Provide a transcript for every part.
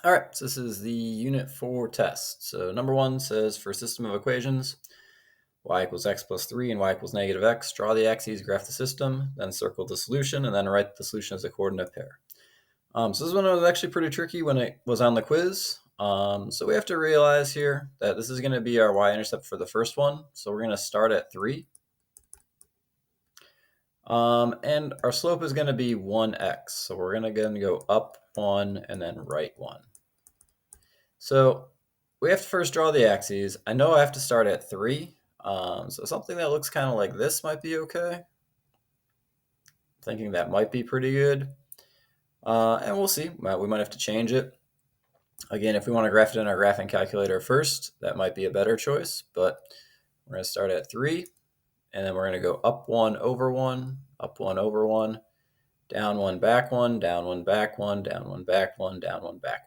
All right, so this is the Unit 4 test. So number 1 says for a system of equations, y equals x plus 3 and y equals negative x, draw the axes, graph the system, then circle the solution, and then write the solution as a coordinate pair. So this one was actually pretty tricky when it was on the quiz. So we have to realize here that this is going to be our y-intercept for the first one. So we're going to start at 3. And our slope is going to be 1x. So we're going to go up 1 and then right 1. So we have to first draw the axes. I know I have to start at 3. So something that looks kind of like this might be okay. Thinking that might be pretty good. And we'll see. We might have to change it. Again, if we want to graph it in our graphing calculator first, that might be a better choice. But we're going to start at 3. And then we're going to go up 1 over 1, up 1 over 1, down 1, back 1, down 1, back 1, down 1, back 1, down 1, back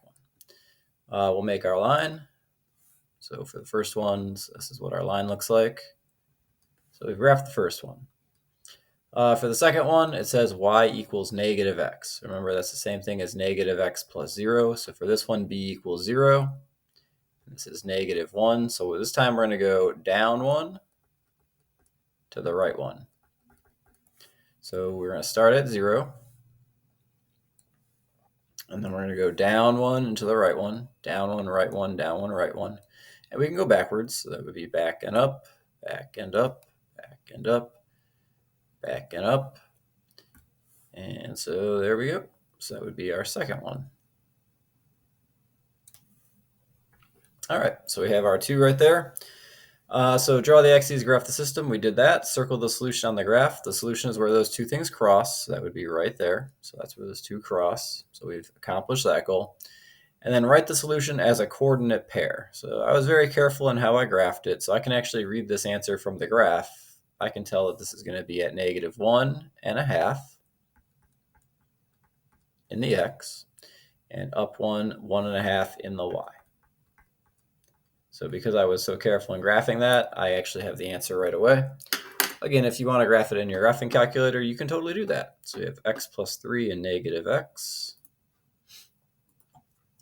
1. We'll make our line. So for the first ones, this is what our line looks like. So we've graphed the first one. For the second one, it says y equals negative x. Remember, that's the same thing as negative x plus 0. So for this one, b equals 0. This is negative 1. So this time we're going to go down 1 to the right 1. So we're going to start at 0. And then we're going to go down 1 and to the right 1, down 1, right 1, down 1, right 1. And we can go backwards. So that would be back and up, back and up, back and up, back and up. And so there we go. So that would be our second one. All right, so we have our 2 right there. So draw the axes, graph the system. We did that. Circle the solution on the graph. The solution is where those 2 things cross. So that would be right there. So that's where those 2 cross. So we've accomplished that goal. And then write the solution as a coordinate pair. So I was very careful in how I graphed it. So I can actually read this answer from the graph. I can tell that this is going to be at negative 1.5 in the x and up 1, 1.5 in the y. So because I was so careful in graphing that, I actually have the answer right away. Again, if you want to graph it in your graphing calculator, you can totally do that. So we have x plus 3 and negative x.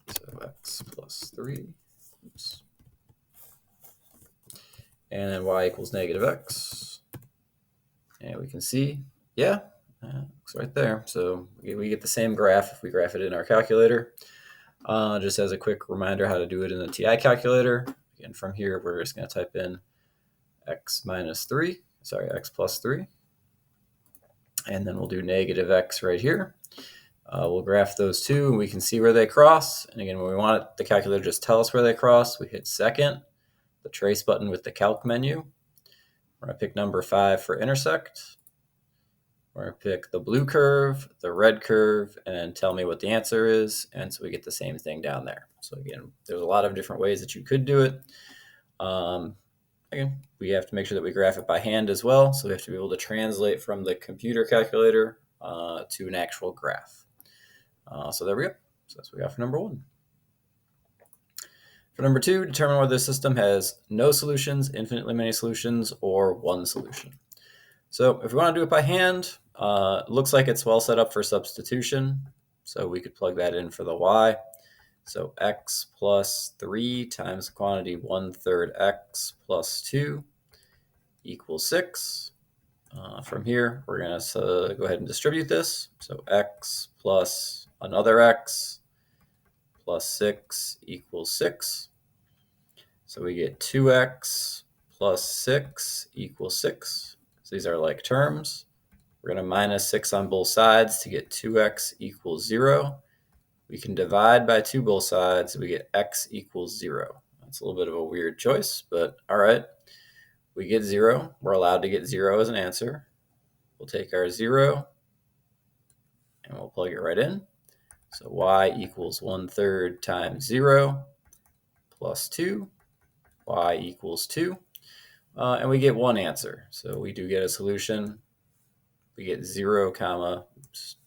So x plus 3. Oops. And then y equals negative x. And we can see, yeah, looks right there. So we get the same graph if we graph it in our calculator. Just as a quick reminder how to do it in the TI calculator. Again, from here, we're just going to type in x plus 3. And then we'll do negative x right here. We'll graph those 2, and we can see where they cross. And again, when we want the calculator to just tell us where they cross, we hit second, the trace button with the calc menu. We're going to pick number 5 for intersect. We're going to pick the blue curve, the red curve, and tell me what the answer is. And so we get the same thing down there. So again, there's a lot of different ways that you could do it. Again, we have to make sure that we graph it by hand as well. So we have to be able to translate from the computer calculator to an actual graph. So there we go. So that's what we got for number 1. For number 2, determine whether the system has no solutions, infinitely many solutions, or one solution. So if we want to do it by hand, it looks like it's well set up for substitution. So we could plug that in for the y. So x plus 3 times the quantity 1/3 x plus 2 equals 6. From here, we're going to go ahead and distribute this. So x plus another x plus 6 equals 6. So we get 2x plus 6 equals 6. So these are like terms. We're going to minus 6 on both sides to get 2x equals 0. We can divide by 2 both sides. So we get x equals 0. That's a little bit of a weird choice, but all right. We get 0. We're allowed to get 0 as an answer. We'll take our 0 and we'll plug it right in. So y equals 1/3 times 0 plus 2. Y equals 2. And we get one answer. So we do get a solution. We get 0,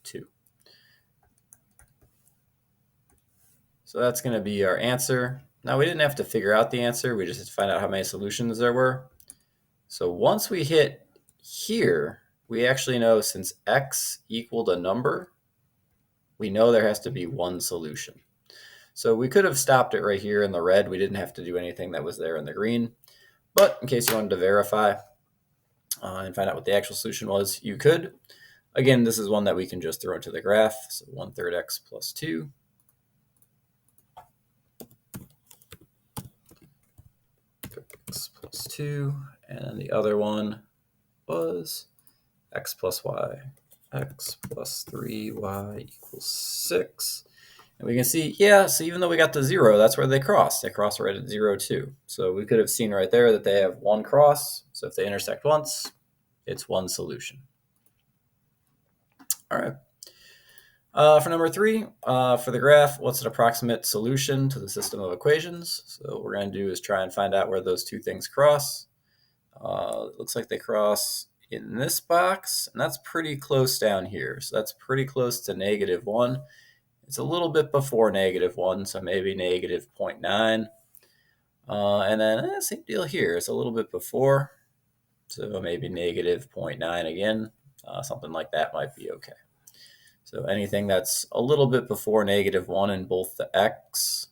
2. So that's going to be our answer. Now we didn't have to figure out the answer. We just had to find out how many solutions there were. So once we hit here, we actually know since x equaled a number, we know there has to be one solution. So we could have stopped it right here in the red. We didn't have to do anything that was there in the green. But in case you wanted to verify and find out what the actual solution was, you could. Again, this is one that we can just throw into the graph. So 1/3 x plus 2. X plus 2. And then the other one was x plus y. X plus 3y equals 6. And we can see, yeah, so even though we got to 0, that's where they cross. They cross right at 0, too. So we could have seen right there that they have one cross. So if they intersect once, it's one solution. All right. For number 3, for the graph, what's an approximate solution to the system of equations? So what we're going to do is try and find out where those two things cross. It looks like they cross in this box, and that's pretty close down here. So that's pretty close to -1. It's a little bit before -1, so maybe -0.9. And then same deal here. It's a little bit before, so maybe -0.9 again. Something like that might be okay. So anything that's a little bit before -1 in both the x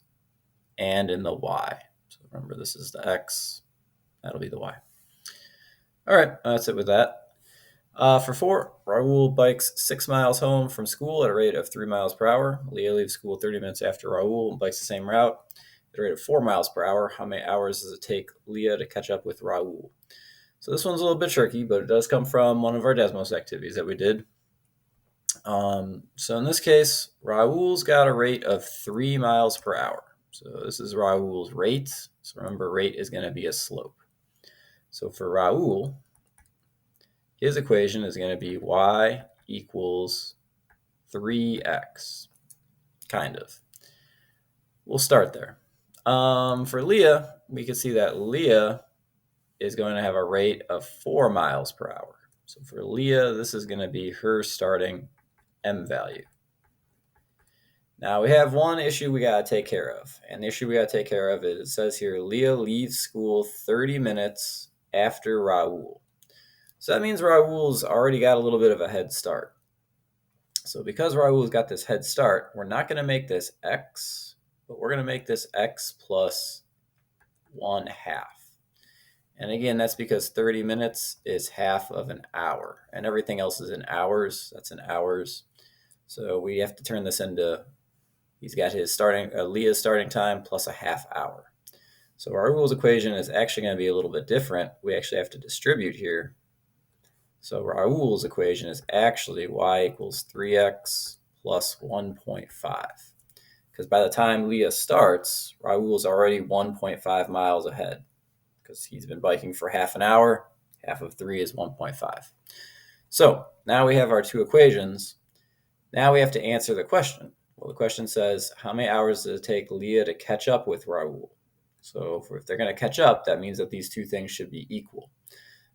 and in the y. So remember, this is the x. That'll be the y. All right, that's it with that. For 4, Raul bikes 6 miles home from school at a rate of 3 miles per hour. Leah leaves school 30 minutes after Raul and bikes the same route at a rate of 4 miles per hour. How many hours does it take Leah to catch up with Raul? So this one's a little bit tricky, but it does come from one of our Desmos activities that we did. So in this case, Raul's got a rate of 3 miles per hour. So this is Raul's rate. So remember, rate is going to be a slope. So for Raul, his equation is going to be y equals 3x, kind of. We'll start there. For Leah, we can see that Leah is going to have a rate of 4 miles per hour. So for Leah, this is going to be her starting m value. Now we have one issue we got to take care of. And the issue we got to take care of is, it says here, Leah leaves school 30 minutes after Raul. So that means Raul's already got a little bit of a head start. So because Raul's got this head start, we're not going to make this x, but we're going to make this x plus 1/2. And again, that's because 30 minutes is half of an hour, and everything else is in hours. That's in hours. So we have to turn this into, he's got his Leah's starting time plus a half hour. So Raul's equation is actually going to be a little bit different. We actually have to distribute here. So Raul's equation is actually y equals 3x plus 1.5. Because by the time Leah starts, Raul's already 1.5 miles ahead. Because he's been biking for half an hour. Half of 3 is 1.5. So now we have our two equations. Now we have to answer the question. Well, the question says, how many hours does it take Leah to catch up with Raul? So if they're going to catch up, that means that these two things should be equal.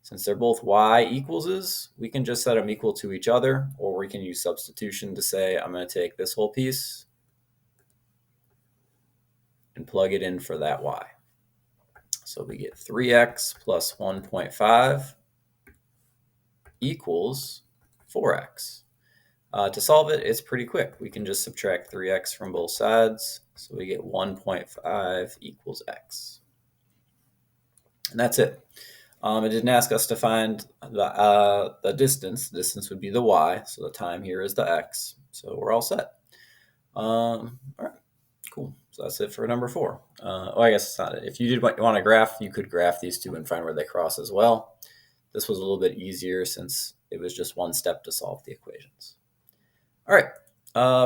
Since they're both y equalses, we can just set them equal to each other, or we can use substitution to say, I'm going to take this whole piece and plug it in for that y. So we get 3x plus 1.5 equals 4x. To solve it, it's pretty quick. We can just subtract 3x from both sides. So we get 1.5 equals x. And that's it. It didn't ask us to find the distance. The distance would be the y, so the time here is the x. So we're all set. All right, cool. So that's it for number 4. Well, I guess it's not it. If you did want to graph, you could graph these two and find where they cross as well. This was a little bit easier since it was just one step to solve the equations. All right,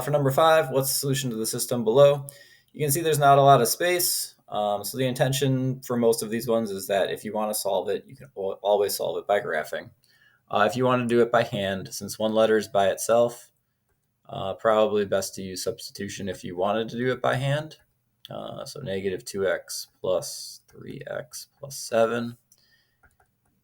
for number 5, what's the solution to the system below? You can see there's not a lot of space. So the intention for most of these ones is that if you want to solve it, you can always solve it by graphing. If you want to do it by hand, since one letter is by itself, probably best to use substitution if you wanted to do it by hand. So -2x plus 3x plus 7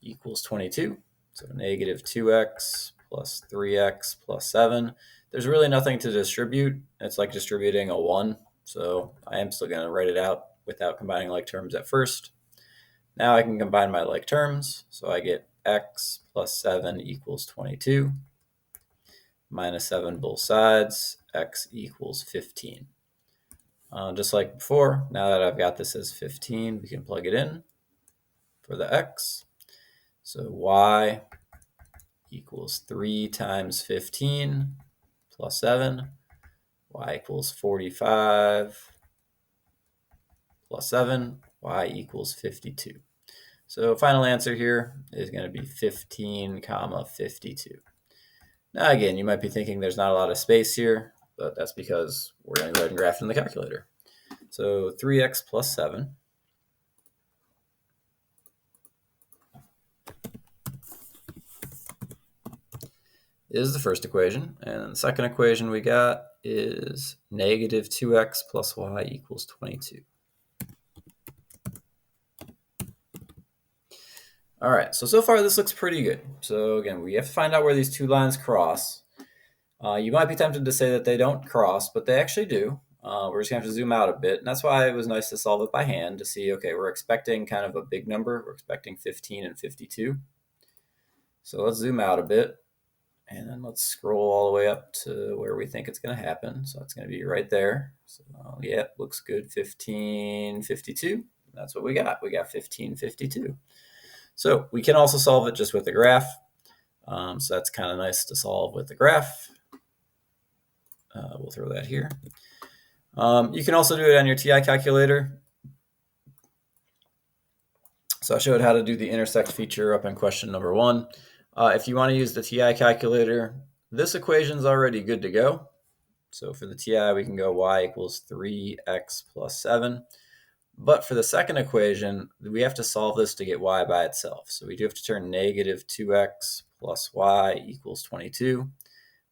equals 22. So -2x plus 3x plus 7. There's really nothing to distribute. It's like distributing a 1. So I am still going to write it out without combining like terms at first. Now I can combine my like terms. So I get x plus 7 equals 22. Minus 7 both sides. X equals 15. Just like before, now that I've got this as 15, we can plug it in for the x. So y equals 3 times 15 plus 7. Y equals 45 plus 7. Y equals 52. So final answer here is going to be 15 comma 52. Now again, you might be thinking there's not a lot of space here, but that's because we're going to go ahead and graph it in the calculator. So 3x plus 7 is the first equation. And the second equation we got is negative 2x plus y equals 22. All right, so far this looks pretty good. So again, we have to find out where these two lines cross. You might be tempted to say that they don't cross, but they actually do. We're just going to have to zoom out a bit. And that's why it was nice to solve it by hand to see, okay, we're expecting kind of a big number. We're expecting 15 and 52. So let's zoom out a bit. And then let's scroll all the way up to where we think it's going to happen. So it's going to be right there. So yeah, looks good. 1552. That's what we got. We got 1552. So we can also solve it just with the graph. So that's kind of nice to solve with the graph. We'll throw that here. You can also do it on your TI calculator. So I showed how to do the intersect feature up in question number 1. If you want to use the TI calculator, this equation is already good to go. So for the TI, we can go y equals 3x plus 7. But for the second equation, we have to solve this to get y by itself. So we do have to turn negative 2x plus y equals 22.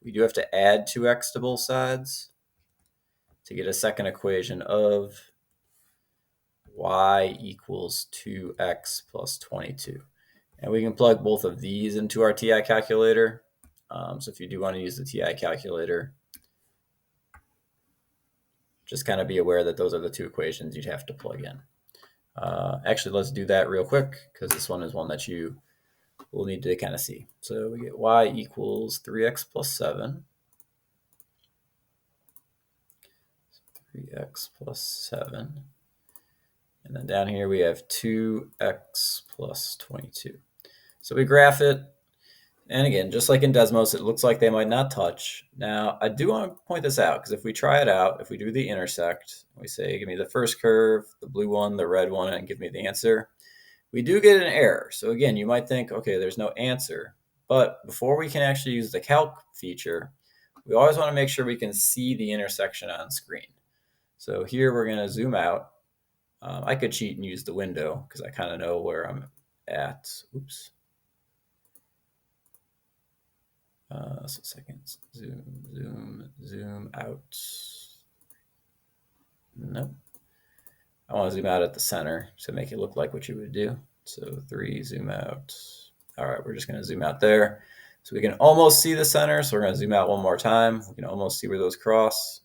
We do have to add 2x to both sides to get a second equation of y equals 2x plus 22. And we can plug both of these into our TI calculator. So if you do want to use the TI calculator, just kind of be aware that those are the two equations you'd have to plug in. Actually, let's do that real quick because this one is one that you will need to kind of see. So we get y equals 3x plus 7. 3x plus 7. And then down here we have 2x plus 22. So we graph it. And again, just like in Desmos, it looks like they might not touch. Now, I do want to point this out because if we try it out, if we do the intersect, we say, give me the first curve, the blue one, the red one, and give me the answer, we do get an error. So again, you might think, okay, there's no answer. But before we can actually use the calc feature, we always want to make sure we can see the intersection on screen. So here we're going to zoom out. I could cheat and use the window because I kind of know where I'm at. Oops. So seconds, zoom out. Nope. I want to zoom out at the center to make it look like what you would do. So 3, zoom out. All right, we're just going to zoom out there. So we can almost see the center. So we're going to zoom out one more time. We can almost see where those cross.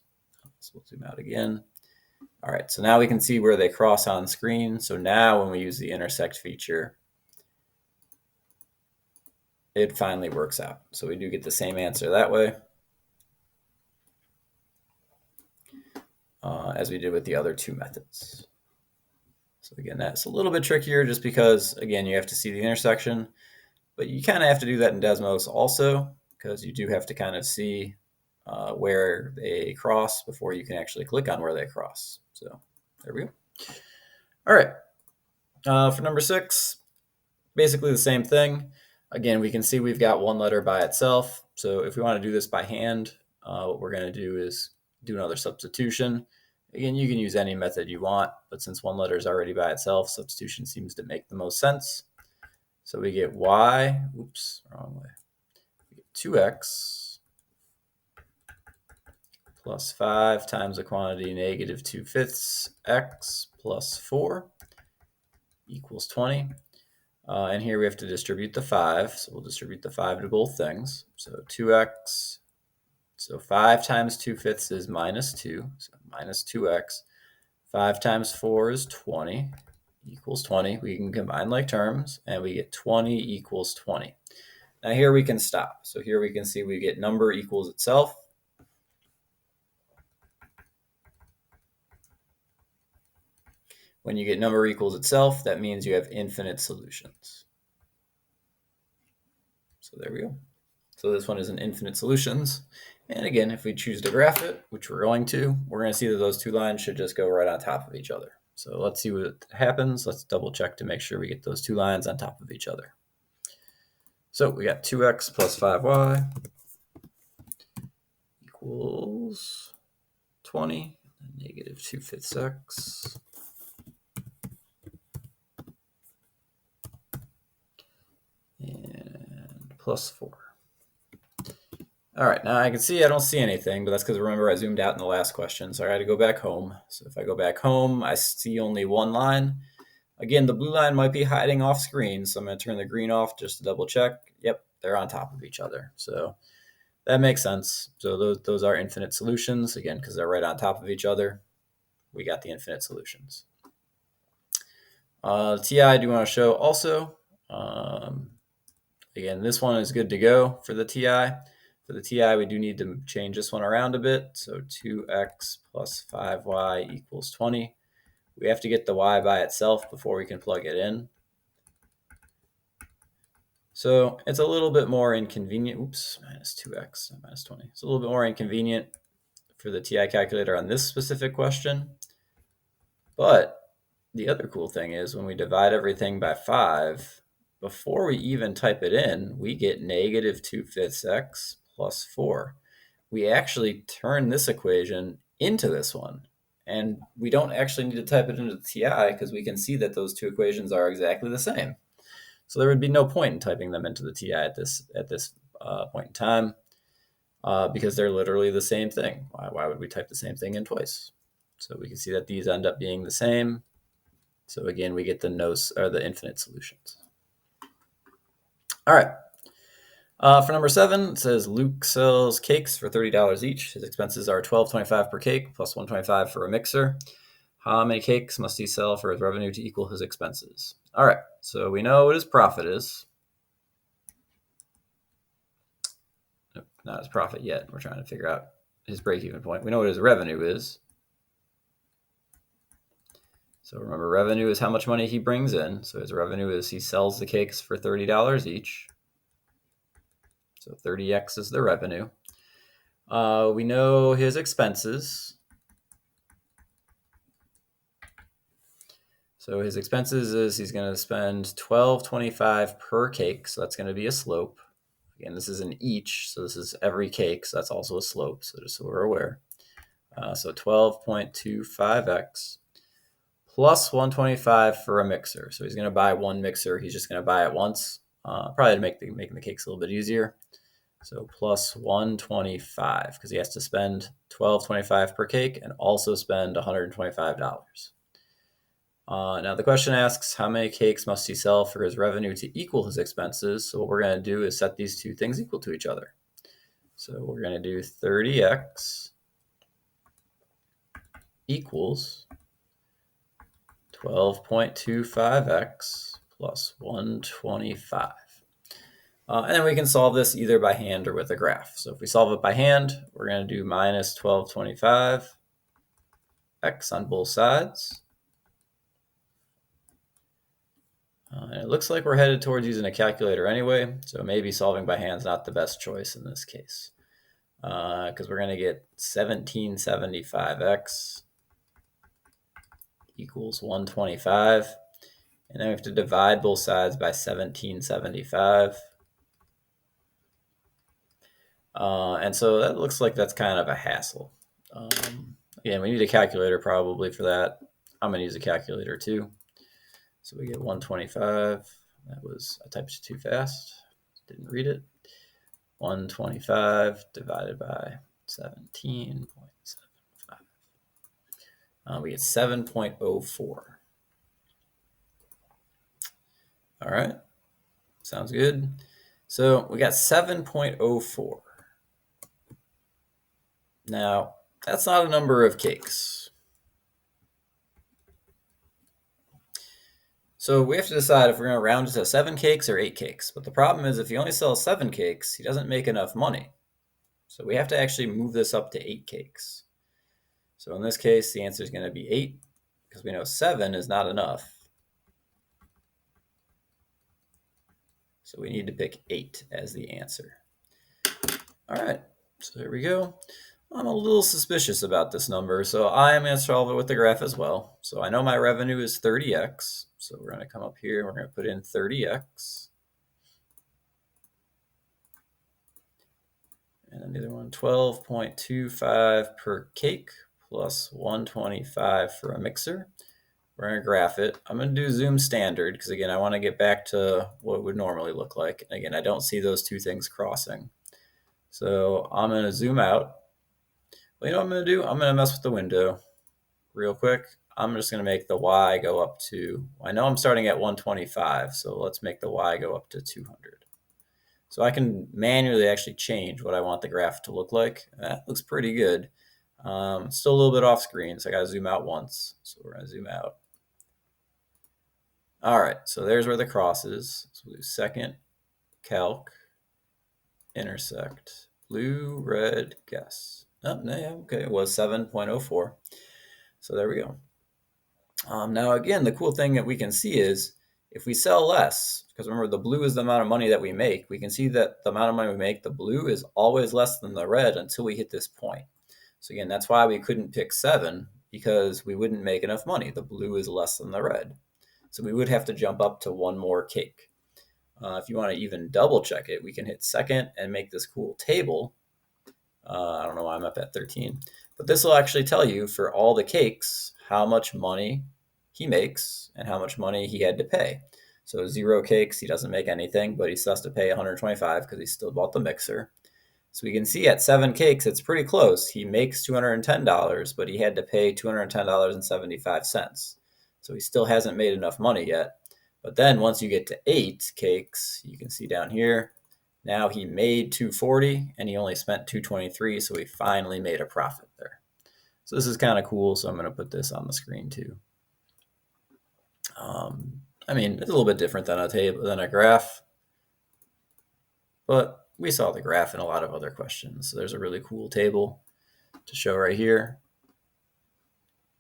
So we'll zoom out again. All right, so now we can see where they cross on screen. So now when we use the intersect feature, it finally works out. So we do get the same answer that way as we did with the other two methods. So again, that's a little bit trickier just because, again, you have to see the intersection, but you kind of have to do that in Desmos also because you do have to kind of see where they cross before you can actually click on where they cross. So there we go. All right. For number 6, basically the same thing. Again, we can see we've got one letter by itself. So if we want to do this by hand, what we're going to do is do another substitution. Again, you can use any method you want, but since one letter is already by itself, substitution seems to make the most sense. So we get y, oops, wrong way. We get 2x plus 5 times the quantity negative 2/5 x plus 4 equals 20. And here we have to distribute the 5. So we'll distribute the 5 to both things. So 2x. So 5 times 2/5 is minus 2. So minus 2x. 5 times 4 is 20 equals 20. We can combine like terms, and we get 20 equals 20. Now here we can stop. So here we can see we get number equals itself. When you get number equals itself, that means you have infinite solutions. So there we go. So this one is an infinite solutions. And again, if we choose to graph it, which we're going to see that those two lines should just go right on top of each other. So let's see what happens. Let's double check to make sure we get those two lines on top of each other. So we got 2x plus 5y equals 20, negative 2/5 x. And plus 4. All right, now I can see I don't see anything, but that's because remember I zoomed out in the last question, so I got to go back home. So if I go back home, I see only one line. Again, the blue line might be hiding off screen, so I'm going to turn the green off just to double check. Yep, they're on top of each other. So that makes sense. So those are infinite solutions, again, because they're right on top of each other. We got the infinite solutions. TI I do want to show also. Again, this one is good to go for the TI. For the TI, we do need to change this one around a bit. So 2x plus 5y equals 20. We have to get the y by itself before we can plug it in. So it's a little bit more inconvenient. Oops, minus 2x, minus 20. It's a little bit more inconvenient for the TI calculator on this specific question. But the other cool thing is when we divide everything by 5, before we even type it in, we get negative 2/5 x plus 4. We actually turn this equation into this one. And we don't actually need to type it into the TI because we can see that those two equations are exactly the same. So there would be no point in typing them into the TI at this point in time because they're literally the same thing. Why would we type the same thing in twice? So we can see that these end up being the same. So again, we get the infinite solutions. All right. For number 7, it says Luke sells cakes for $30 each. His expenses are $12.25 per cake plus $1.25 for a mixer. How many cakes must he sell for his revenue to equal his expenses? All right, so we know what his profit is. Nope, not his profit yet. We're trying to figure out his break-even point. We know what his revenue is. So remember, revenue is how much money he brings in. So his revenue is he sells the cakes for $30 each. So 30x is the revenue. We know his expenses. So his expenses is he's going to spend $12.25 per cake. So that's going to be a slope. Again, this is an each. So this is every cake. So that's also a slope. So just so we're aware. So 12.25x plus 125 for a mixer. So he's going to buy one mixer. He's just going to buy it once. Probably to make making the cakes a little bit easier. So plus 125 because he has to spend $12.25 per cake and also spend $125. Now the question asks how many cakes must he sell for his revenue to equal his expenses. So what we're going to do is set these two things equal to each other. So we're going to do 30x equals 12.25x plus 125. And then we can solve this either by hand or with a graph. So if we solve it by hand, we're going to do minus 12.25x on both sides. And it looks like we're headed towards using a calculator anyway, so maybe solving by hand is not the best choice in this case. Because we're going to get 1775x equals 125. And then we have to divide both sides by 1775. And so that looks like that's kind of a hassle. Again, we need a calculator probably for that. I'm going to use a calculator too. So we get 125. That was, I typed it too fast. Didn't read it. 125 divided by 17.75. We get 7.04. All right. Sounds good. So we got 7.04. Now, that's not a number of cakes. So we have to decide if we're going to round it to 7 cakes or 8 cakes. But the problem is if he only sells 7 cakes, he doesn't make enough money. So we have to actually move this up to 8 cakes. So in this case, the answer is going to be 8. because we know 7 is not enough. So we need to pick 8 as the answer. All right, so there we go. I'm a little suspicious about this number, so I am going to solve it with the graph as well. So I know my revenue is 30x, so we're going to come up here and we're going to put in 30x. And then the other one, 12.25 per cake plus 125 for a mixer. We're going to graph it. I'm going to do zoom standard because, again, I want to get back to what it would normally look like. And again, I don't see those two things crossing. So I'm going to zoom out. Well, you know what I'm going to do? I'm going to mess with the window real quick. I'm just going to make the y go up to, I know I'm starting at 125, so let's make the y go up to 200. So I can manually actually change what I want the graph to look like. That looks pretty good. Still a little bit off screen, so I got to zoom out once. So we're going to zoom out. All right, so there's where the cross is. So we'll do second, calc, intersect, blue, red, guess. Oh, no, yeah, okay, it was 7.04. So there we go. Now, again, the cool thing that we can see is if we sell less, because remember the blue is the amount of money that we make, we can see that the amount of money we make, the blue is always less than the red until we hit this point. So again, that's why we couldn't pick 7, because we wouldn't make enough money. The blue is less than the red. So we would have to jump up to one more cake. If you want to even double check it, we can hit second and make this cool table. I don't know why I'm up at 13, but this will actually tell you for all the cakes how much money he makes and how much money he had to pay. So 0 cakes, he doesn't make anything, but he still has to pay 125 because he still bought the mixer. So we can see at 7 cakes, it's pretty close. He makes $210, but he had to pay $210.75. So he still hasn't made enough money yet. But then once you get to 8 cakes, you can see down here, now he made $240 and he only spent $223, so he finally made a profit there. So this is kind of cool, so I'm going to put this on the screen too. I mean, it's a little bit different than a table, than a graph, but we saw the graph in a lot of other questions. So there's a really cool table to show right here.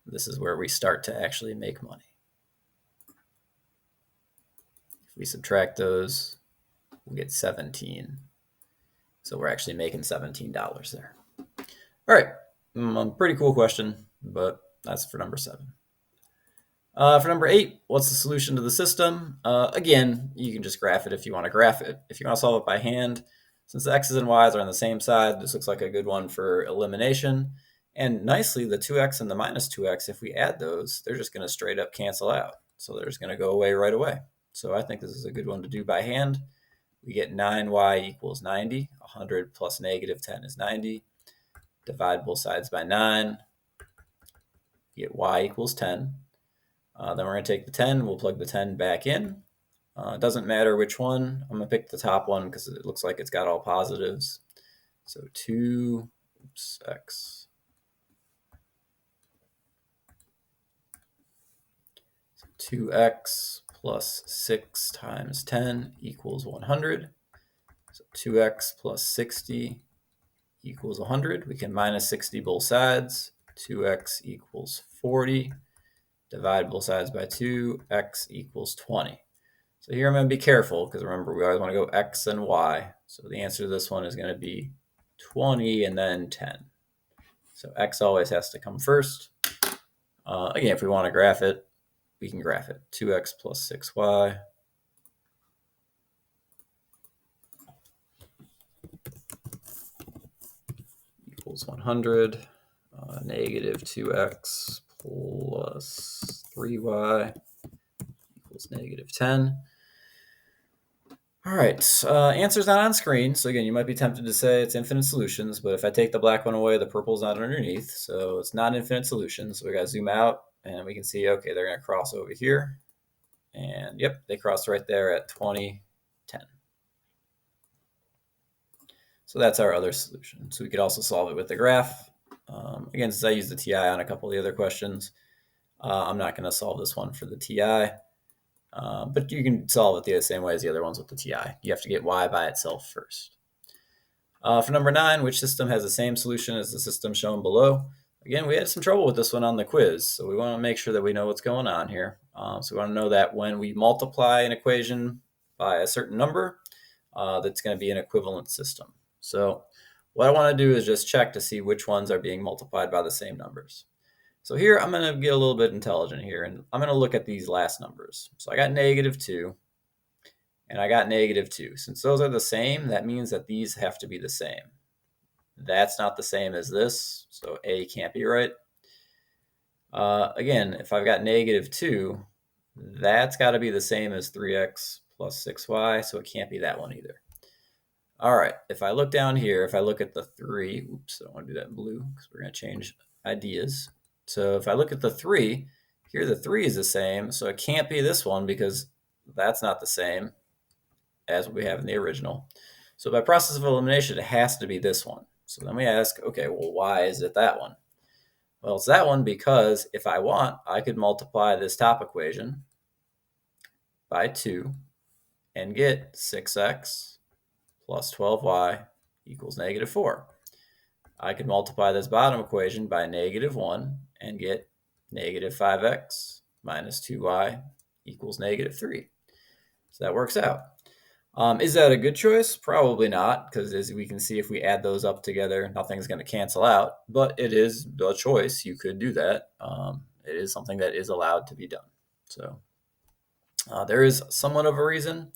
This is where we start to actually make money. If we subtract those, we'll get 17. So we're actually making $17 there. All right, pretty cool question, but that's for number 7. For number 8, what's the solution to the system? Again, you can just graph it if you want to graph it. If you want to solve it by hand, since the x's and y's are on the same side, this looks like a good one for elimination. And nicely, the 2x and the minus 2x, if we add those, they're just going to straight up cancel out. So they're just going to go away right away. So I think this is a good one to do by hand. We get 9y equals 90. 100 plus negative 10 is 90. Divide both sides by 9. You get y equals 10. Then we're going to take the 10. We'll plug the 10 back in. It doesn't matter which one. I'm going to pick the top one because it looks like it's got all positives. So 2x. So 2x plus 6 times 10 equals 100. So 2x plus 60 equals 100. We can minus 60 both sides. 2x equals 40. Divide both sides by 2, x equals 20. So here I'm going to be careful because remember we always want to go x and y. So the answer to this one is going to be 20 and then 10. So x always has to come first. Again, if we want to graph it, we can graph it. 2x plus 6y equals 100. Negative 2x plus 3y equals negative 10. All right, answer's not on screen. So again, you might be tempted to say it's infinite solutions, but if I take the black one away, the purple's not underneath. So it's not infinite solutions. So we got to zoom out and we can see, okay, they're going to cross over here. And yep, they crossed right there at 20, 10. So that's our other solution. So we could also solve it with the graph. Again, since I used the TI on a couple of the other questions, I'm not going to solve this one for the TI. But you can solve it the same way as the other ones with the TI. You have to get y by itself first. For number 9, which system has the same solution as the system shown below? Again, we had some trouble with this one on the quiz, so we want to make sure that we know what's going on here. So we want to know that when we multiply an equation by a certain number, that's going to be an equivalent system. So what I want to do is just check to see which ones are being multiplied by the same numbers. So here I'm going to get a little bit intelligent here, and I'm going to look at these last numbers. So I got -2, and I got -2. Since those are the same, that means that these have to be the same. That's not the same as this, so A can't be right. Again, if I've got -2, that's got to be the same as 3x plus 6y, so it can't be that one either. All right, if I look down here, if I look at the 3, oops, I don't want to do that in blue because we're going to change ideas. So if I look at the 3, here the 3 is the same, so it can't be this one because that's not the same as what we have in the original. So by process of elimination, it has to be this one. So then we ask, okay, well, why is it that one? Well, it's that one because if I want, I could multiply this top equation by 2 and get 6x plus 12y equals -4. I could multiply this bottom equation by -1 and get -5x minus 2y equals -3. So that works out. Is that a good choice? Probably not, because as we can see, if we add those up together, nothing's going to cancel out. But it is a choice. You could do that. It is something that is allowed to be done. So there is somewhat of a reason,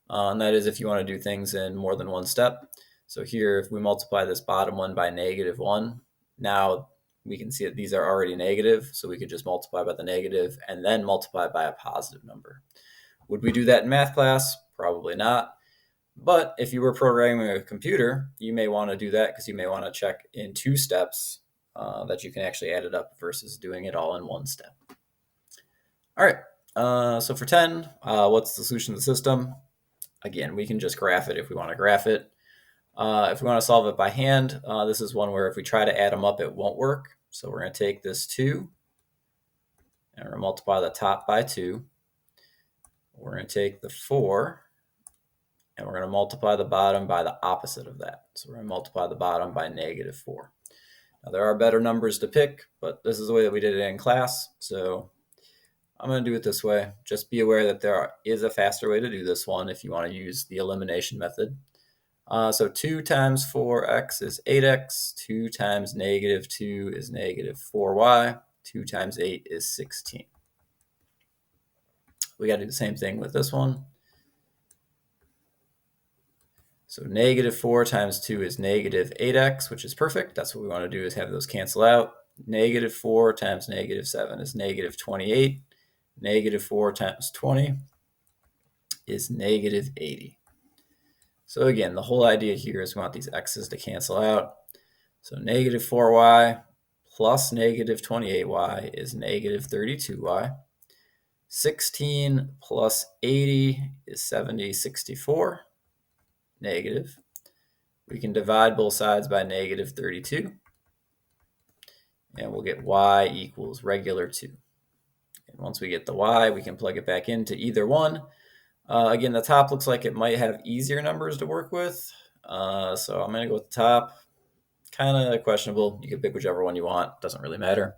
and that is if you want to do things in more than one step. So here, if we multiply this bottom one by -1, now we can see that these are already negative, so we could just multiply by the negative and then multiply by a positive number. Would we do that in math class? Probably not. But if you were programming a computer, you may want to do that because you may want to check in 2 steps that you can actually add it up versus doing it all in 1 step. All right, so for 10, what's the solution to the system? Again, we can just graph it if we want to graph it. If we want to solve it by hand, this is one where if we try to add them up, it won't work. So we're going to take this 2, and we're going to multiply the top by 2. We're going to take the 4, and we're going to multiply the bottom by the opposite of that. So we're going to multiply the bottom by -4. Now, there are better numbers to pick, but this is the way that we did it in class. So I'm going to do it this way. Just be aware that there is a faster way to do this one if you want to use the elimination method. So 2 times 4x is 8x. 2 times -2 is -4y. 2 times 8 is 16. We got to do the same thing with this one. So -4 times 2 is -8x, which is perfect. That's what we want to do, is have those cancel out. -4 times -7 is -28. -4 times 20 is -80. So again, the whole idea here is we want these x's to cancel out. So -4y plus -28y is -32y. 16 plus 80 is 64. Negative. We can divide both sides by -32. And we'll get y equals regular 2. And once we get the y, we can plug it back into either one. Again, the top looks like it might have easier numbers to work with. So I'm going to go with the top. Kind of questionable. You can pick whichever one you want. Doesn't really matter.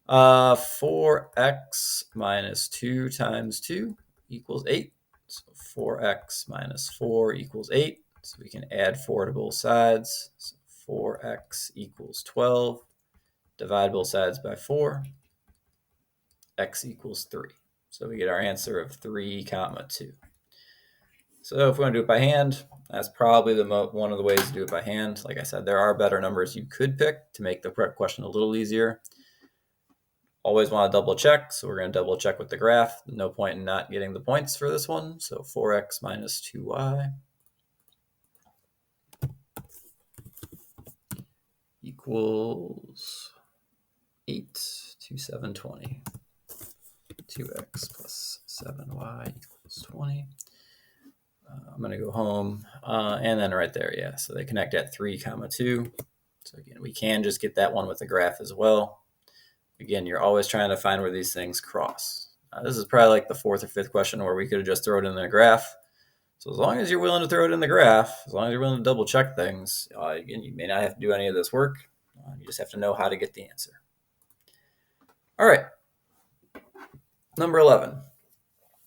4x minus 2 times 2 equals 8. So 4x minus 4 equals 8. So we can add 4 to both sides. So 4x equals 12. Divide both sides by 4. X equals 3. So we get our answer of 3, 2. So if we want to do it by hand, that's probably one of the ways to do it by hand. Like I said, there are better numbers you could pick to make the question a little easier. Always want to double check, so we're going to double check with the graph. No point in not getting the points for this one. So 4x minus 2y equals 8 to 720. 2x plus 7y equals 20. I'm going to go home, and then right there, yeah. So they connect at 3, 2. So again, we can just get that one with the graph as well. Again, you're always trying to find where these things cross. This is probably like the 4th or 5th question where we could have just thrown it in the graph. So as long as you're willing to throw it in the graph, as long as you're willing to double check things, again, you may not have to do any of this work. You just have to know how to get the answer. All right, number 11.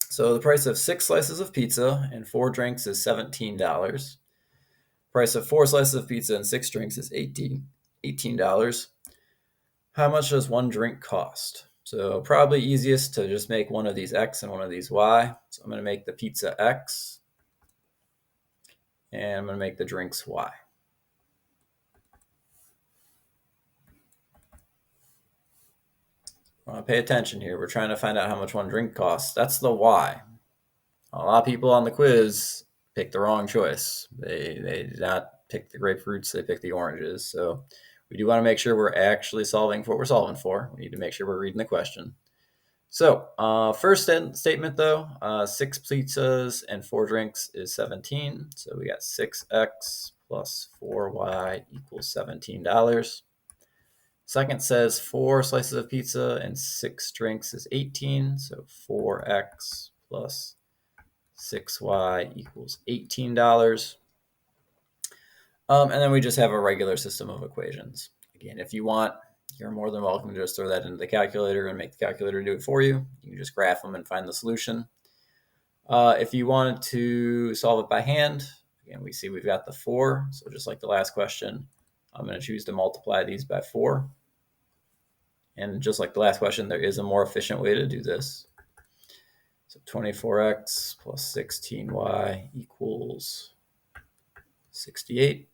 So the price of 6 slices of pizza and 4 drinks is $17. Price of 4 slices of pizza and 6 drinks is $18. How much does 1 drink cost? So probably easiest to just make one of these X and one of these Y. So I'm going to make the pizza X, and I'm going to make the drinks Y. Pay attention here. We're trying to find out how much 1 drink costs. That's the Y. A lot of people on the quiz pick the wrong choice. They did not pick the grapefruits, they picked the oranges. So we do want to make sure we're actually solving for what we're solving for. We need to make sure we're reading the question. So first statement though, 6 pizzas and 4 drinks is 17. So we got 6x plus 4y equals $17. Second says 4 slices of pizza and 6 drinks is 18. So 4x plus 6y equals $18. And then we just have a regular system of equations. Again, if you want, you're more than welcome to just throw that into the calculator and make the calculator do it for you. You can just graph them and find the solution. If you wanted to solve it by hand, again, we see we've got the 4. So just like the last question, I'm going to choose to multiply these by 4. And just like the last question, there is a more efficient way to do this. So 24x plus 16y equals 68.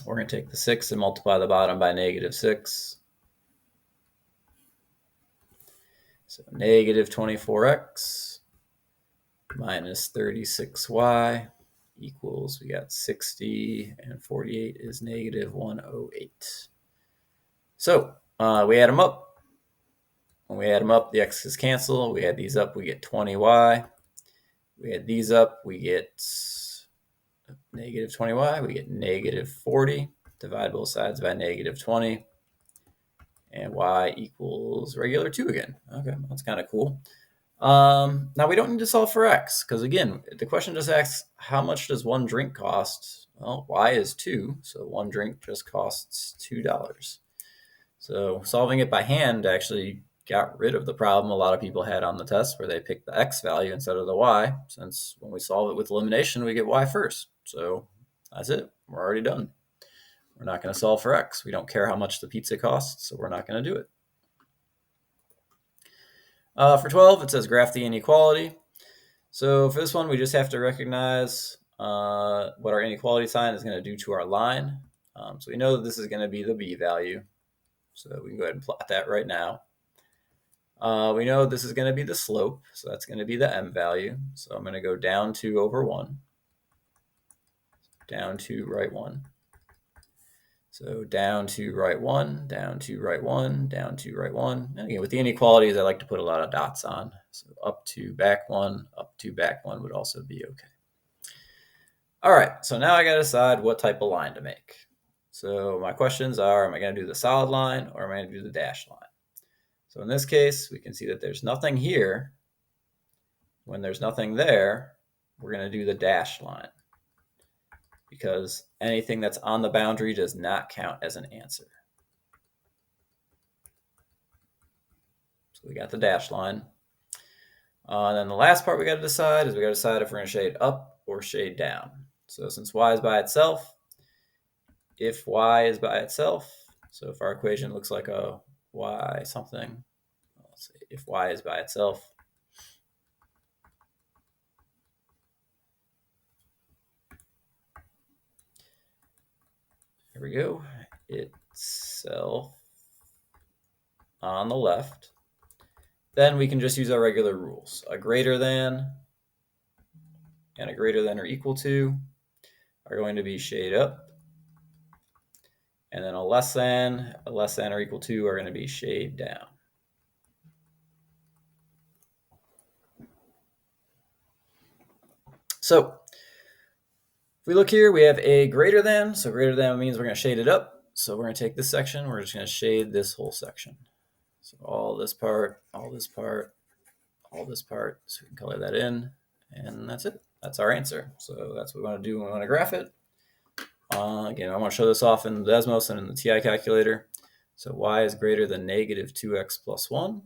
We're going to take the 6 and multiply the bottom by -6. So negative 24x minus 36y equals, we got 60, and 48 is negative 108. So we add them up. When we add them up, the x's cancel. We add these up, we get 20y. We add these up, we get negative 20y. We get negative 40. Divide both sides by negative 20. And y equals regular 2 again. Okay, that's kind of cool. Now we don't need to solve for x, because again, the question just asks, how much does 1 drink cost? Well, y is 2, so 1 drink just costs $2. So solving it by hand actually got rid of the problem a lot of people had on the test where they picked the x value instead of the y, since when we solve it with elimination, we get y first. So that's it. We're already done. We're not going to solve for x. We don't care how much the pizza costs, so we're not going to do it. For 12, it says graph the inequality. So for this one, we just have to recognize what our inequality sign is going to do to our line. So we know that this is going to be the b value. So we can go ahead and plot that right now. We know this is going to be the slope, so that's going to be the m value. So I'm going to go down 2 over 1, down 2, right 1. So down 2, right 1, down 2, right 1, down 2, right 1. And again, with the inequalities, I like to put a lot of dots on. So up 2, back 1, up 2, back 1 would also be okay. All right, so now I got to decide what type of line to make. So my questions are, am I going to do the solid line or am I going to do the dashed line? So in this case, we can see that there's nothing here. When there's nothing there, we're going to do the dashed line, because anything that's on the boundary does not count as an answer. So we got the dashed line. And then the last part we got to decide is we got to decide if we're going to shade up or shade down. So since y is by itself, if y is by itself, so if our equation looks like a y something, let's say if y is by itself, here we go, itself on the left, then we can just use our regular rules. A greater than and a greater than or equal to are going to be shade up, and then a less than or equal to are going to be shade down. So if we look here, we have a greater than. So greater than means we're going to shade it up. So we're going to take this section. We're just going to shade this whole section. So all this part, all this part, all this part. So we can color that in. And that's it. That's our answer. So that's what we want to do when we want to graph it. Again, I want to show this off in the Desmos and in the TI calculator. So y is greater than negative 2x plus 1.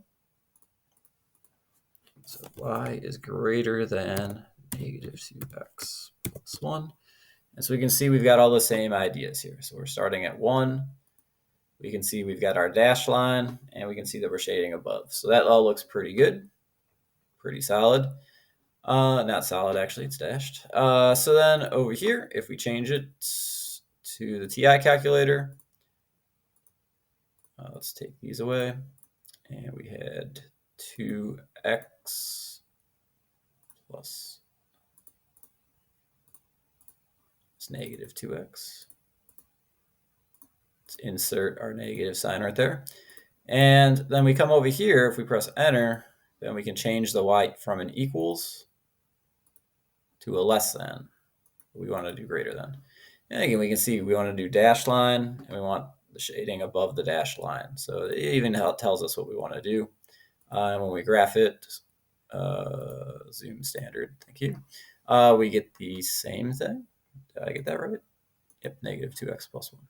So y is greater than negative 2x plus 1. And so we can see we've got all the same ideas here. So we're starting at 1. We can see we've got our dashed line, and we can see that we're shading above. So that all looks pretty good, pretty solid. Not solid, actually, it's dashed. So then over here, if we change it to the TI calculator, let's take these away. And we had 2x plus negative 2x. Let's insert our negative sign right there. And then we come over here, if we press enter, then we can change the y from an equals to a less than. We want to do greater than. And again, we can see we want to do dashed line, and we want the shading above the dashed line. So it even tells us what we want to do. And when we graph it, zoom standard, thank you, we get the same thing. Did I get that right? Yep, negative 2x plus 1.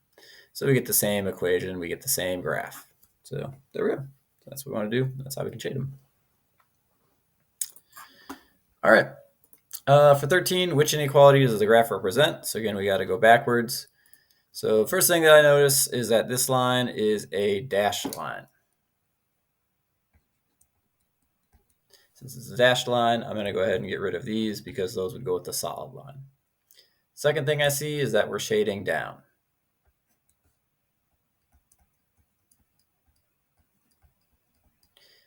So we get the same equation, we get the same graph. So there we go. That's what we want to do. That's how we can shade them. All right. For 13, which inequality does the graph represent? So again, we got to go backwards. So first thing that I notice is that this line is a dashed line. Since it's a dashed line, I'm going to go ahead and get rid of these because those would go with the solid line. Second thing I see is that we're shading down.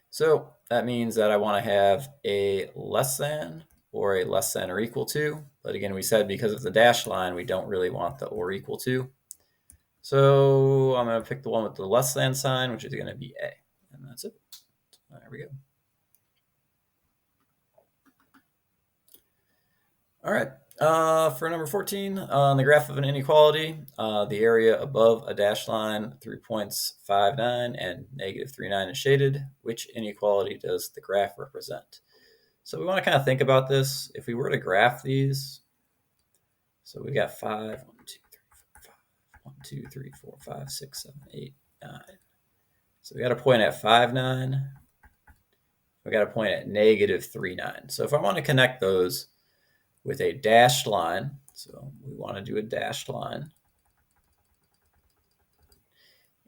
So that means that I want to have a less than or a less than or equal to. But again, we said because of the dashed line, we don't really want the or equal to. So I'm going to pick the one with the less than sign, which is going to be A. And that's it. There we go. All right. For number 14, on the graph of an inequality, the area above a dashed line through points 5, 9 and negative 3, 9 is shaded. Which inequality does the graph represent? So we want to kind of think about this. If we were to graph these, so we got 5, 1, 2, 3, 4, 5, 6, 7, 8, 9. So we got a point at 5, 9. We got a point at negative 3, 9. So if I want to connect those with a dashed line, so we want to do a dashed line,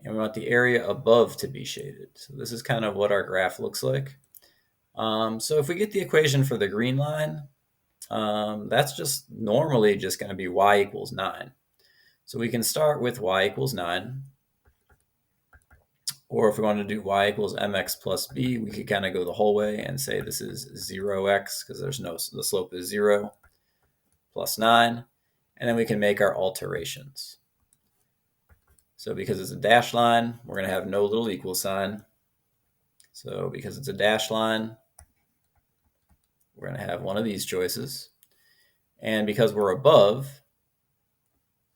and we want the area above to be shaded. So this is kind of what our graph looks like. So if we get the equation for the green line, that's just normally just going to be y equals 9. So we can start with y equals 9. Or if we want to do y equals mx plus b, we could kind of go the whole way and say this is 0x because the slope is 0 plus 9. And then we can make our alterations. So because it's a dashed line, we're going to have no little equal sign. So because it's a dashed line, we're going to have one of these choices. And because we're above,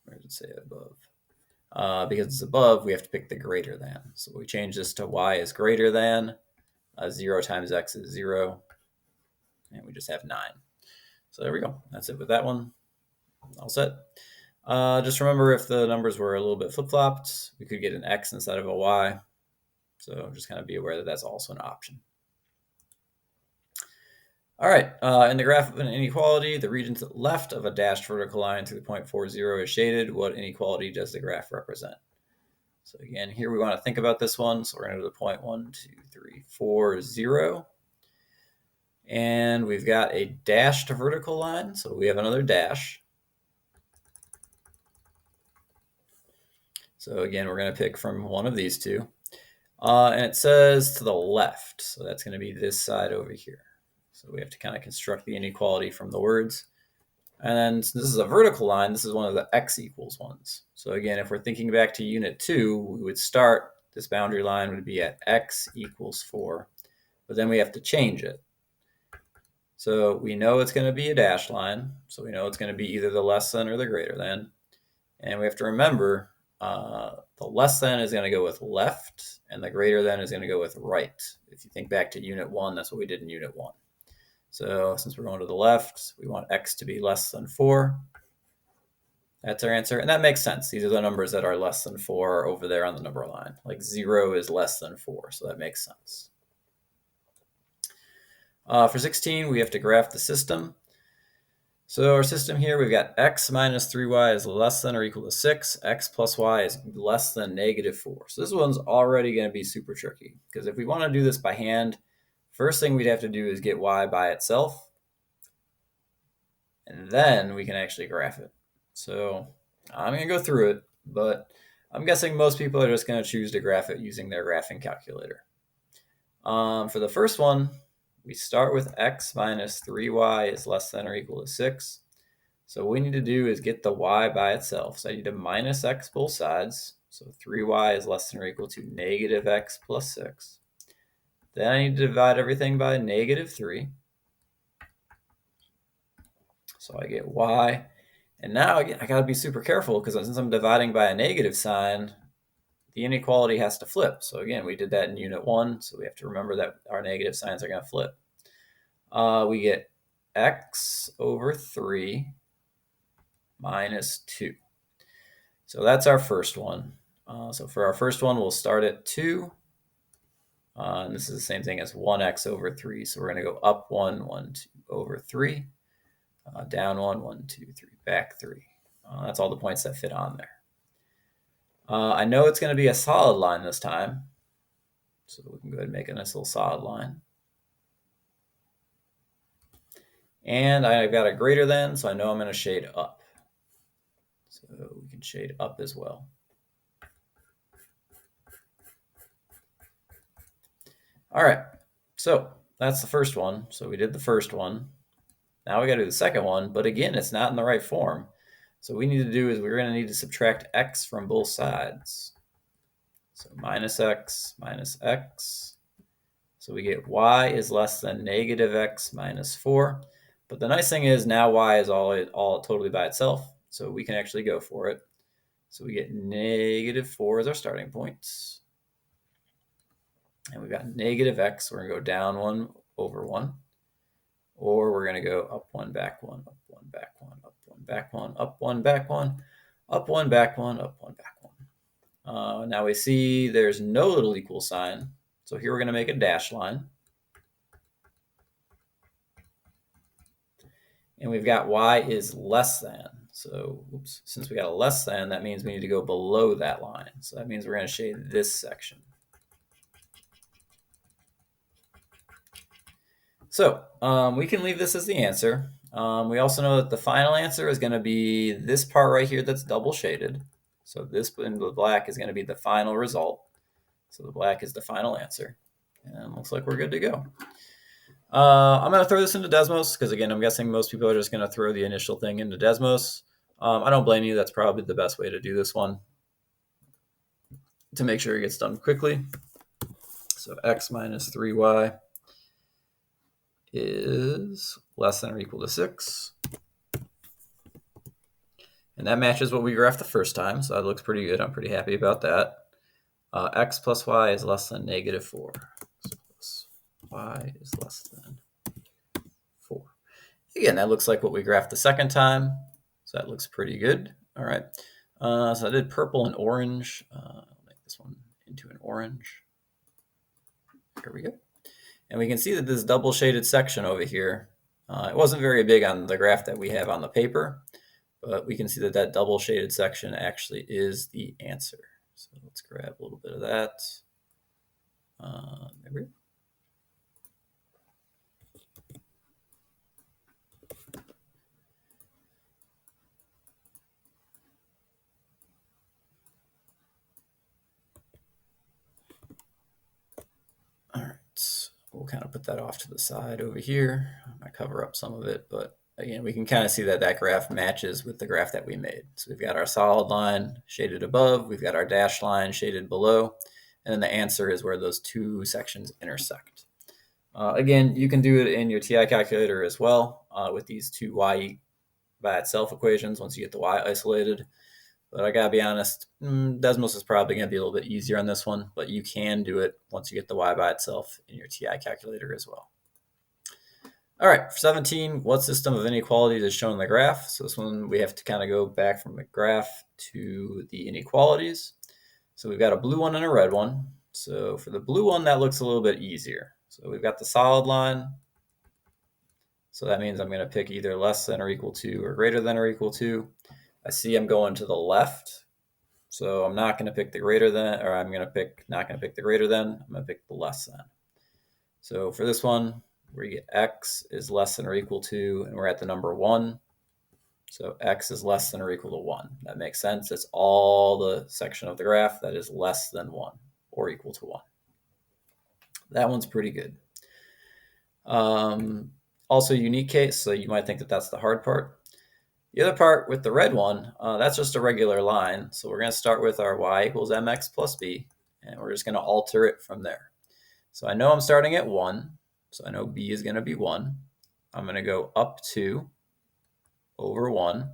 where does it say above? Because it's above, we have to pick the greater than. So we change this to y is greater than. 0 times x is 0. And we just have 9. So there we go. That's it with that one. All set. Just remember if the numbers were a little bit flip-flopped, we could get an x instead of a y. So just kind of be aware that that's also an option. All right, in the graph of an inequality, the region to the left of a dashed vertical line through the point 4, 0 is shaded. What inequality does the graph represent? So again, here we want to think about this one. So we're going to go to the point 1, 2, 3, 4, 0. And we've got a dashed vertical line. So we have another dash. So again, we're going to pick from one of these two. And it says to the left. So that's going to be this side over here. So we have to kind of construct the inequality from the words. And then this is a vertical line. This is one of the x equals ones. So again, if we're thinking back to unit 2, we would start, this boundary line would be at x equals 4. But then we have to change it. So we know it's going to be a dashed line. So we know it's going to be either the less than or the greater than. And we have to remember the less than is going to go with left, and the greater than is going to go with right. If you think back to unit 1, that's what we did in unit 1. So since we're going to the left, we want x to be less than 4. That's our answer. And that makes sense. These are the numbers that are less than 4 over there on the number line. Like 0 is less than 4, so that makes sense. For 16, we have to graph the system. So our system here, we've got x minus 3y is less than or equal to 6. X plus y is less than negative 4. So this one's already going to be super tricky, because if we want to do this by hand, first thing we'd have to do is get y by itself, and then we can actually graph it. So I'm going to go through it, but I'm guessing most people are just going to choose to graph it using their graphing calculator. For the first one, we start with x minus 3y is less than or equal to 6. So what we need to do is get the y by itself. So I need to minus x both sides. So 3y is less than or equal to negative x plus 6. Then I need to divide everything by negative 3. So I get y. And now again, I got to be super careful, because since I'm dividing by a negative sign, the inequality has to flip. So again, we did that in unit 1, so we have to remember that our negative signs are going to flip. We get x over 3 minus 2. So that's our first one. So for our first one, we'll start at 2. And this is the same thing as 1x over 3. So we're going to go up 1, 1, 2 over 3. Down 1, 1, 2, 3, back 3. That's all the points that fit on there. I know it's going to be a solid line this time. So we can go ahead and make a nice little solid line. And I've got a greater than, so I know I'm going to shade up. So we can shade up as well. All right, so that's the first one. So we did the first one. Now we got to do the second one, but again, it's not in the right form. So what we need to do is we're going to need to subtract x from both sides. So minus x minus x. So we get y is less than negative x minus 4. But the nice thing is now y is all totally by itself, so we can actually go for it. So we get negative 4 as our starting point. And we've got negative x. We're going to go down 1 over 1. Or we're going to go up 1, back 1, up 1, back 1, up 1, back 1, up 1, back 1, up 1, back 1, up 1, back 1. Now we see there's no little equal sign. So here we're going to make a dash line. And we've got y is less than. So since we got a less than, that means we need to go below that line. So that means we're going to shade this section. So we can leave this as the answer. We also know that the final answer is going to be this part right here that's double shaded. So this in the black is going to be the final result. So the black is the final answer. And looks like we're good to go. I'm going to throw this into Desmos, because again, I'm guessing most people are just going to throw the initial thing into Desmos. I don't blame you. That's probably the best way to do this one, to make sure it gets done quickly. So x minus 3y is less than or equal to 6. And that matches what we graphed the first time, so that looks pretty good. I'm pretty happy about that. X plus y is less than negative 4. So plus y is less than 4. Again, that looks like what we graphed the second time, so that looks pretty good. All right, so I did purple and orange. I'll make this one into an orange. Here we go. And we can see that this double shaded section over here, it wasn't very big on the graph that we have on the paper, but we can see that that double shaded section actually is the answer. So let's grab a little bit of that. There we go. All right, we'll kind of put that off to the side over here. I might cover up some of it, but again, we can kind of see that that graph matches with the graph that we made. So we've got our solid line shaded above, we've got our dashed line shaded below, and then the answer is where those two sections intersect. Again, you can do it in your TI calculator as well with these two y by itself equations once you get the y isolated. But I gotta be honest, Desmos is probably gonna be a little bit easier on this one, but you can do it once you get the y by itself in your TI calculator as well. All right, for 17, what system of inequalities is shown in the graph? So this one, we have to kind of go back from the graph to the inequalities. So we've got a blue one and a red one. So for the blue one, that looks a little bit easier. So we've got the solid line. So that means I'm going to pick either less than or equal to or greater than or equal to. I see I'm going to the left. So I'm not going to pick the greater than, or I'm going to pick, not going to pick the greater than, I'm going to pick the less than. So for this one, where you get x is less than or equal to, and we're at the number 1. So x is less than or equal to 1. That makes sense. It's all the section of the graph that is less than 1 or equal to 1. That one's pretty good. Also unique case, so you might think that that's the hard part. The other part with the red one, that's just a regular line. So we're going to start with our y equals mx plus b, and we're just going to alter it from there. So I know I'm starting at 1, so I know b is going to be 1. I'm going to go up 2 over 1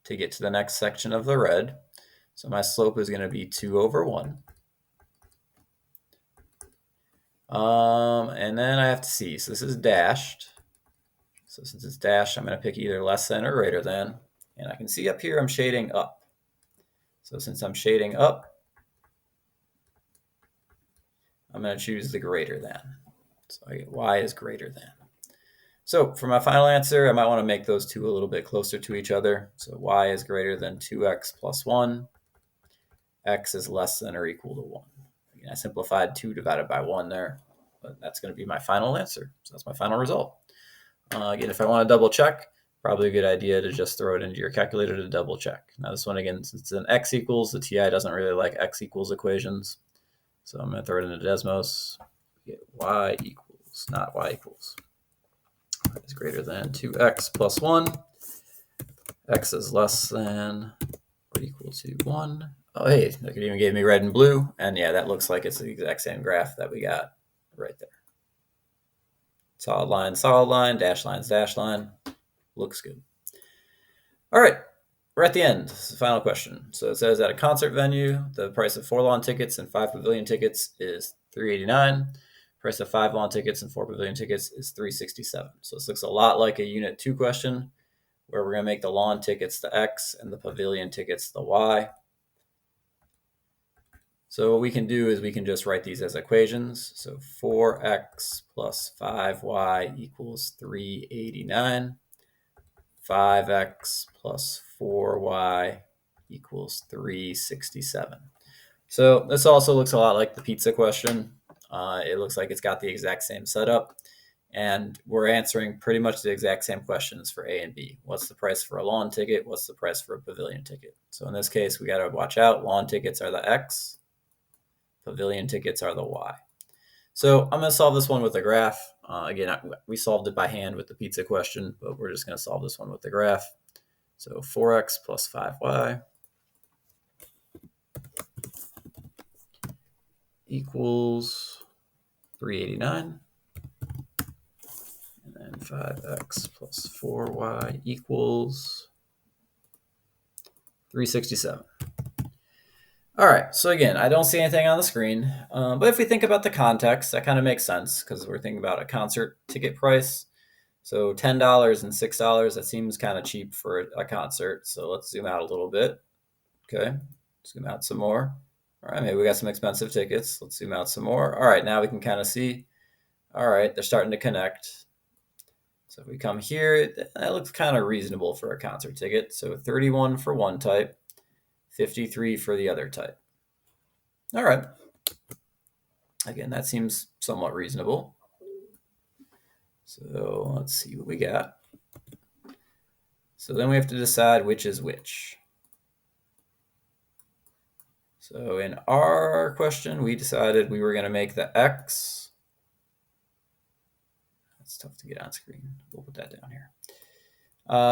to get to the next section of the red. So my slope is going to be 2 over 1. And then I have to see. So this is dashed. So since it's dashed, I'm going to pick either less than or greater than. And I can see up here I'm shading up. So since I'm shading up, I'm going to choose the greater than. So I get y is greater than. So for my final answer, I might want to make those two a little bit closer to each other. So y is greater than 2x plus 1. X is less than or equal to 1. Again, I simplified 2 divided by 1 there, but that's going to be my final answer. So that's my final result. Again, if I want to double check, probably a good idea to just throw it into your calculator to double check. Now this one, again, since it's an x equals, the TI doesn't really like x equals equations. So I'm going to throw it into Desmos. We get y equals, not y equals. Y is greater than 2x plus 1. X is less than or equal to 1. Oh, hey, look, it even gave me red and blue. And yeah, that looks like it's the exact same graph that we got right there. Solid line, dash line. Looks good. All right, we're at the end. This is the final question. So it says at a concert venue, the price of 4 lawn tickets and 5 pavilion tickets is $389. Price of 5 lawn tickets and 4 pavilion tickets is $367. So this looks a lot like a Unit 2 question, where we're going to make the lawn tickets the X and the pavilion tickets the Y. So what we can do is we can just write these as equations. So 4x plus 5y equals 389. 5x plus 4y equals 367. So this also looks a lot like the pizza question. It looks like it's got the exact same setup. And we're answering pretty much the exact same questions for A and B. What's the price for a lawn ticket? What's the price for a pavilion ticket? So in this case, we got to watch out. Lawn tickets are the X. Pavilion tickets are the Y. So I'm going to solve this one with a graph. Again, we solved it by hand with the pizza question, but we're just going to solve this one with the graph. So 4x plus 5y equals 389. And then 5x plus 4y equals 367. All right, so again, I don't see anything on the screen, but if we think about the context, that kind of makes sense because we're thinking about a concert ticket price. So $10 and $6, that seems kind of cheap for a concert. So let's zoom out a little bit. Okay, zoom out some more. All right, maybe we got some expensive tickets. Let's zoom out some more. All right, now we can kind of see, all right, they're starting to connect. So if we come here, that looks kind of reasonable for a concert ticket. So 31 for one type, 53 for the other type. All right. Again, that seems somewhat reasonable. So let's see what we got. So then we have to decide which is which. So in our question, we decided we were going to make the X. That's tough to get on screen. We'll put that down here.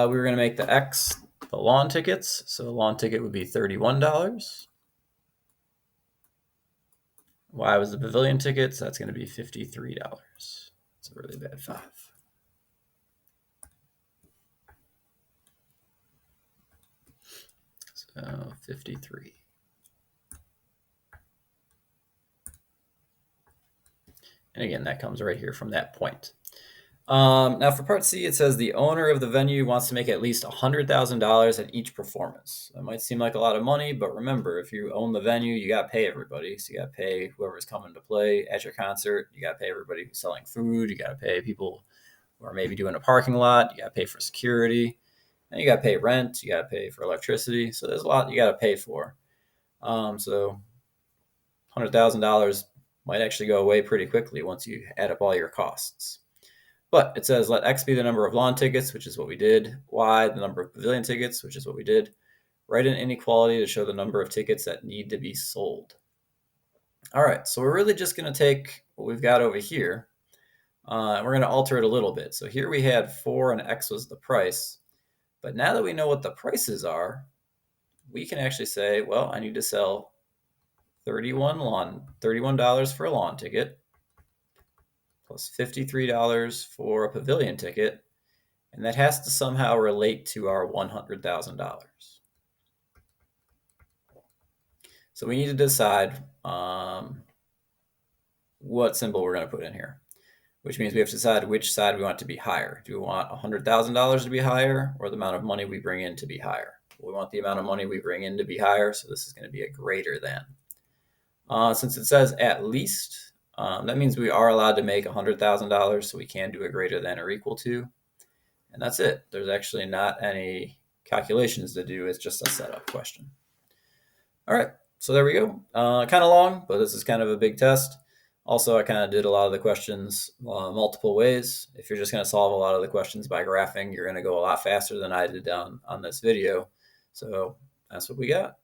We were going to make the X the lawn tickets. So the lawn ticket would be $31. Y was the pavilion ticket, so that's going to be $53. It's a really bad 5. So 53. And again, that comes right here from that point. Now for part C, it says the owner of the venue wants to make at least $100,000 at each performance. That might seem like a lot of money, but remember, if you own the venue, you got to pay everybody. So you got to pay whoever's coming to play at your concert. You got to pay everybody who's selling food. You got to pay people who are maybe doing a parking lot. You got to pay for security. And you got to pay rent. You got to pay for electricity. So there's a lot you got to pay for. So $100,000 might actually go away pretty quickly once you add up all your costs. But it says let X be the number of lawn tickets, which is what we did, Y the number of pavilion tickets, which is what we did. Write an inequality to show the number of tickets that need to be sold. All right, so we're really just going to take what we've got over here, and we're going to alter it a little bit. So here we had 4 and X was the price. But now that we know what the prices are, we can actually say, well, I need to sell $31 for a lawn ticket, plus $53 for a pavilion ticket, and that has to somehow relate to our $100,000. So we need to decide what symbol we're going to put in here, which means we have to decide which side we want to be higher. Do we want $100,000 to be higher or the amount of money we bring in to be higher? We want the amount of money we bring in to be higher, so this is going to be a greater than. Since it says at least, that means we are allowed to make $100,000, so we can do a greater than or equal to. And that's it. There's actually not any calculations to do. It's just a setup question. All right, so there we go. Kind of long, but this is kind of a big test. Also, I kind of did a lot of the questions multiple ways. If you're just going to solve a lot of the questions by graphing, you're going to go a lot faster than I did on this video. So that's what we got.